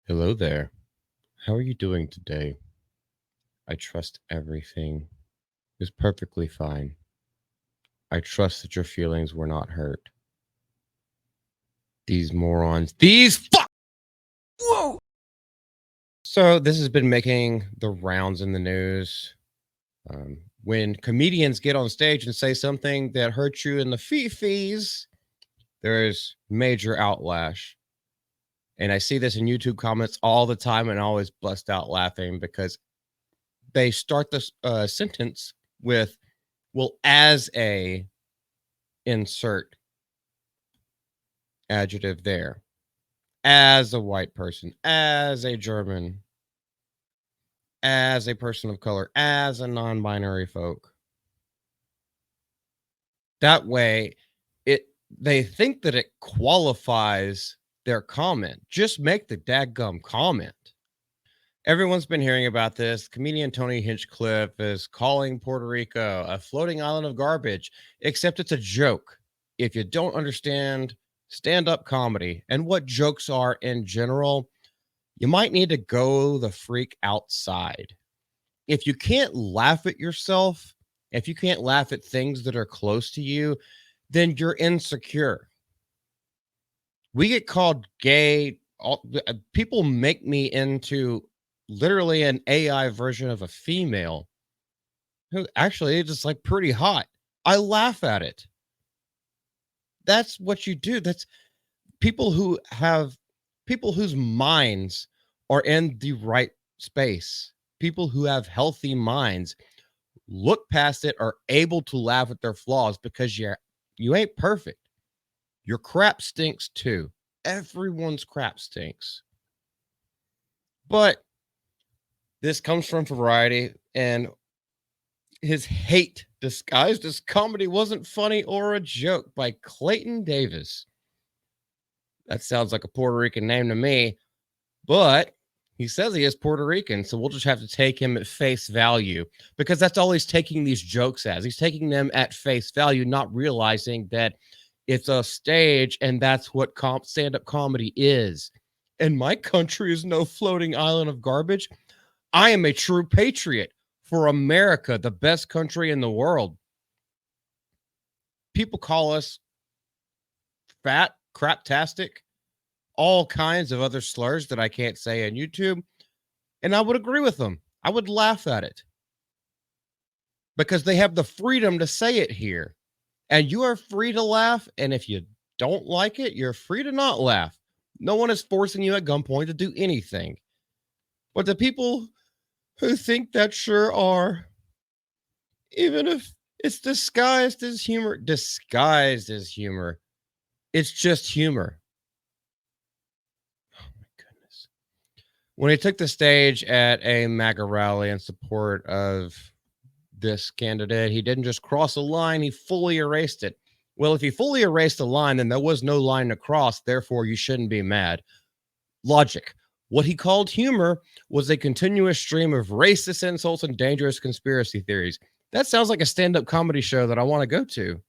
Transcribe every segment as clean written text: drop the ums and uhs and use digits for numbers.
Hello there. How are you doing today? I trust everything is perfectly fine. I trust that your feelings were not hurt. These morons. These fuck. Whoa. So, this has been making the rounds in the news. When comedians get on stage and say something that hurts you in the fees, there's major outlash. And I see this in YouTube comments all the time and I always bust out laughing because they start this sentence with, well, as a insert adjective there, as a white person, as a German, as a person of color, as a non-binary folk. That way, it they think that it qualifies their comment. Just make the dadgum comment. Everyone's been hearing about this. Comedian Tony Hinchcliffe is calling Puerto Rico a floating island of garbage, except it's a joke. If you don't understand stand up comedy and what jokes are in general, you might need to go the freak outside. If you can't laugh at yourself, if you can't laugh at things that are close to you, then you're insecure. We get called gay. People make me into literally an AI version of a female who actually is just like pretty hot. I laugh at it. That's what you do. That's people who have people whose minds are in the right space. People who have healthy minds look past it, are able to laugh at their flaws because you ain't perfect. Your crap stinks too. Everyone's crap stinks. But this comes from Variety, and his hate disguised as comedy wasn't funny or a joke by Clayton Davis. That sounds like a Puerto Rican name to me, but he says he is Puerto Rican, so we'll just have to take him at face value because that's all he's taking these jokes as. He's taking them at face value, not realizing that it's a stage and that's what stand-up comedy is. And my country is no floating island of garbage. I am a true patriot for America, the best country in the world. People call us fat, craptastic, all kinds of other slurs that I can't say on YouTube. And I would agree with them. I would laugh at it because they have the freedom to say it here. And you are free to laugh. And if you don't like it, you're free to not laugh. No one is forcing you at gunpoint to do anything. But the people who think that sure are, even if it's disguised as humor, it's just humor. Oh my goodness. When he took the stage at a MAGA rally in support of this candidate, he didn't just cross a line, he fully erased it. Well, if he fully erased a line, then there was no line to cross, therefore you shouldn't be mad. Logic. What he called humor was a continuous stream of racist insults and dangerous conspiracy theories. That sounds like a stand-up comedy show that I want to go to.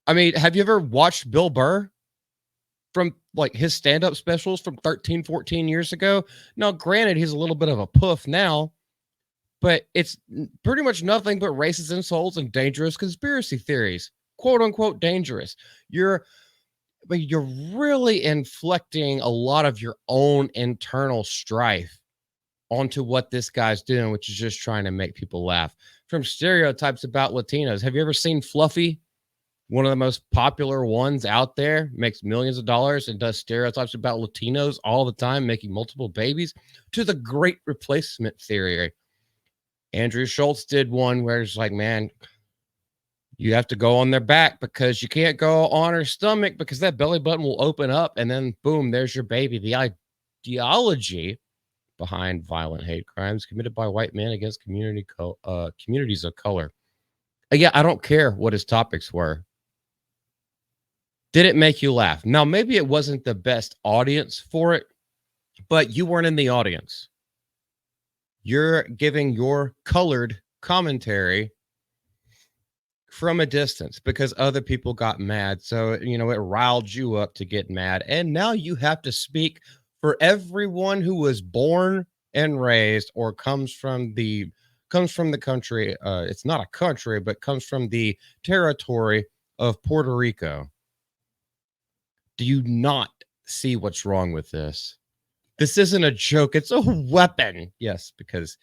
I mean, have you ever watched Bill Burr from like his stand-up specials from 13, 14 years ago? Now, granted, he's a little bit of a poof now, but it's pretty much nothing but racist insults and dangerous conspiracy theories, quote unquote dangerous. You're really inflicting a lot of your own internal strife onto what this guy's doing, which is just trying to make people laugh. From stereotypes about Latinos, have you ever seen Fluffy? One of the most popular ones out there, makes millions of dollars and does stereotypes about Latinos all the time, making multiple babies, to the great replacement theory. Andrew Schultz did one where it's like, man, you have to go on their back because you can't go on her stomach because that belly button will open up and then boom, there's your baby. The ideology behind violent hate crimes committed by white men against communities of color. Yeah, I don't care what his topics were. Did it make you laugh? Now, maybe it wasn't the best audience for it, but you weren't in the audience. You're giving your colored commentary from a distance because other people got mad. So, it riled you up to get mad. And now you have to speak for everyone who was born and raised or comes from the country, it's not a country, but comes from the territory of Puerto Rico. Do you not see what's wrong with this? This isn't a joke, it's a weapon. Yes, because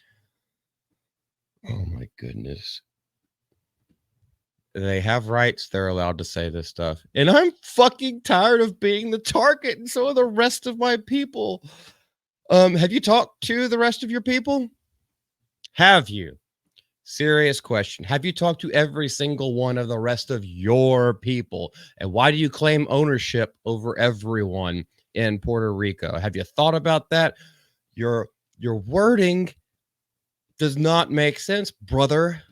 oh my goodness. They have rights, they're allowed to say this stuff. And I'm fucking tired of being the target and so are the rest of my people. Have you talked to the rest of your people? Have you? Serious question. Have you talked to every single one of the rest of your people? And why do you claim ownership over everyone in Puerto Rico? Have you thought about that? Your wording does not make sense, brother.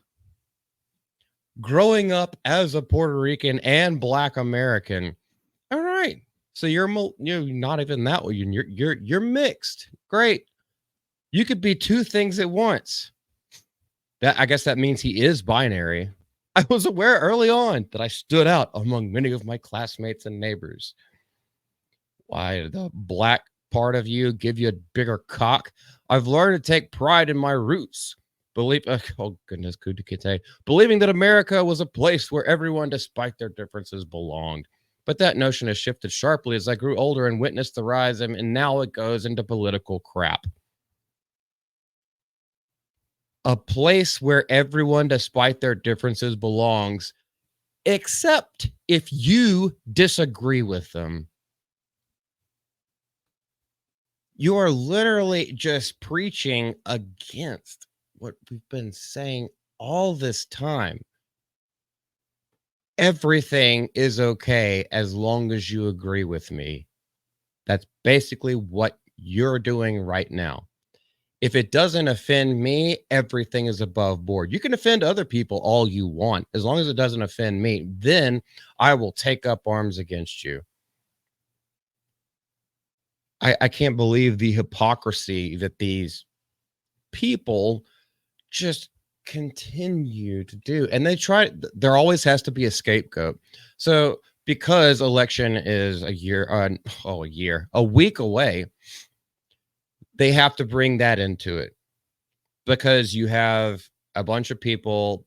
Growing up as a Puerto Rican and Black American, all right. So you're not even that way. You're mixed. Great. You could be two things at once. That I guess that means he is binary. I was aware early on that I stood out among many of my classmates and neighbors. Why the Black part of you give you a bigger cock? I've learned to take pride in my roots. Oh goodness, believing that America was a place where everyone, despite their differences, belonged. But that notion has shifted sharply as I grew older and witnessed the rise, and now it goes into political crap. A place where everyone, despite their differences, belongs, except if you disagree with them. You are literally just preaching against what we've been saying all this time. Everything is okay as long as you agree with me. That's basically what you're doing right now. If it doesn't offend me, everything is above board. You can offend other people all you want. As long as it doesn't offend me, then I will take up arms against you. I can't believe the hypocrisy that these people just continue to do. And there always has to be a scapegoat. So because election is a week away, they have to bring that into it because you have a bunch of people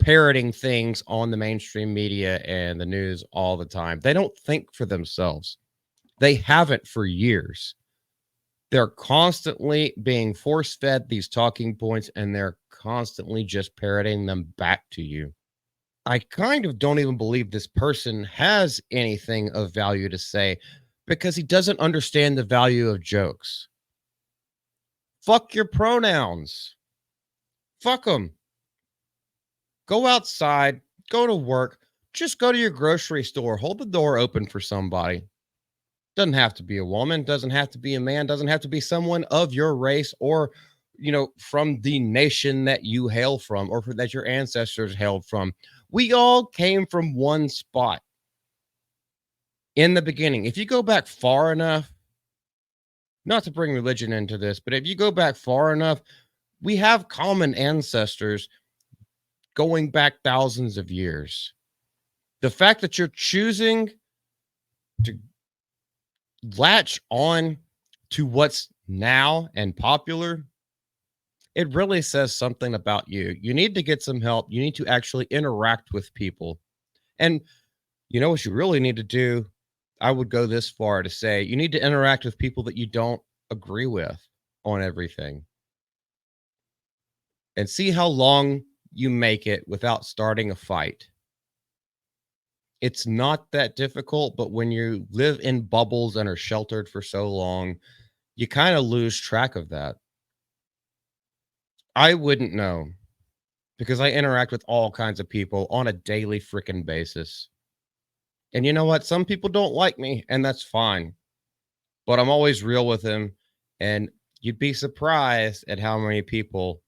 parroting things on the mainstream media and the news all the time. They don't think for themselves. They haven't for years. They're constantly being force-fed these talking points, and they're constantly just parroting them back to you. I kind of don't even believe this person has anything of value to say because he doesn't understand the value of jokes. Fuck your pronouns. Fuck them. Go outside, go to work, just go to your grocery store, hold the door open for somebody. Doesn't have to be a woman, doesn't have to be a man, doesn't have to be someone of your race or, from the nation that you hail from or that your ancestors hailed from. We all came from one spot in the beginning. If you go back far enough, not to bring religion into this, but if you go back far enough, we have common ancestors going back thousands of years. The fact that you're choosing to latch on to what's now and popular, it really says something about you. You need to get some help. You need to actually interact with people. And you know what you really need to do? I would go this far to say you need to interact with people that you don't agree with on everything. And see how long you make it without starting a fight. It's not that difficult, but when you live in bubbles and are sheltered for so long, you kind of lose track of that. I wouldn't know because I interact with all kinds of people on a daily freaking basis. And you know what? Some people don't like me, and that's fine. But I'm always real with them. And you'd be surprised at how many people,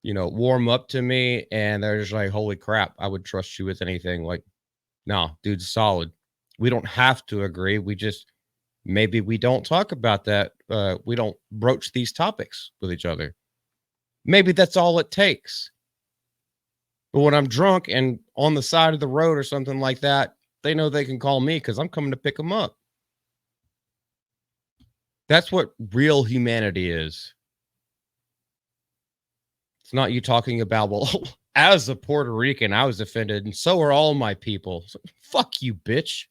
warm up to me and they're just like, holy crap, I would trust you with anything. Like, no, dude's solid. We don't have to agree. Maybe we don't talk about that. We don't broach these topics with each other. Maybe that's all it takes. But when I'm drunk and on the side of the road or something like that, they know they can call me because I'm coming to pick them up. That's what real humanity is. It's not you talking about, well, as a Puerto Rican, I was offended, and so are all my people. So, fuck you, bitch.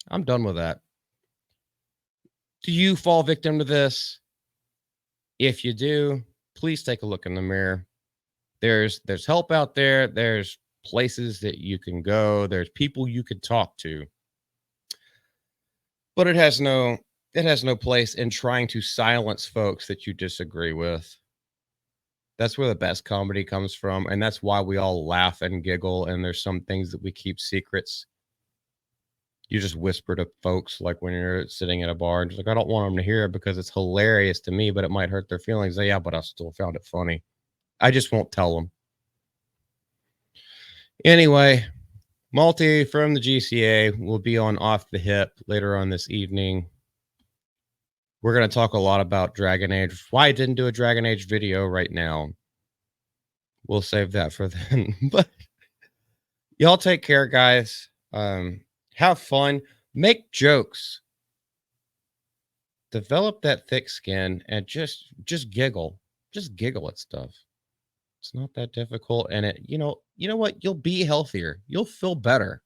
I'm done with that. Do you fall victim to this? If you do, please take a look in the mirror. There's help out there. There's places that you can go. There's people you could talk to. But it has no place in trying to silence folks that you disagree with. That's where the best comedy comes from, and that's why we all laugh and giggle, and there's some things that we keep secrets. You just whisper to folks, like, when you're sitting at a bar and just like, "I don't want them to hear it because it's hilarious to me, but it might hurt their feelings." "Yeah, but I still found it funny." I just won't tell them. Anyway, Malty from the GCA will be on Off the Hip later on this evening. We're going to talk a lot about Dragon Age. Why I didn't do a Dragon Age video right now. We'll save that for then. But y'all take care, guys. Have fun. Make jokes. Develop that thick skin and just giggle. Just giggle at stuff. It's not that difficult. And you know what? You'll be healthier. You'll feel better.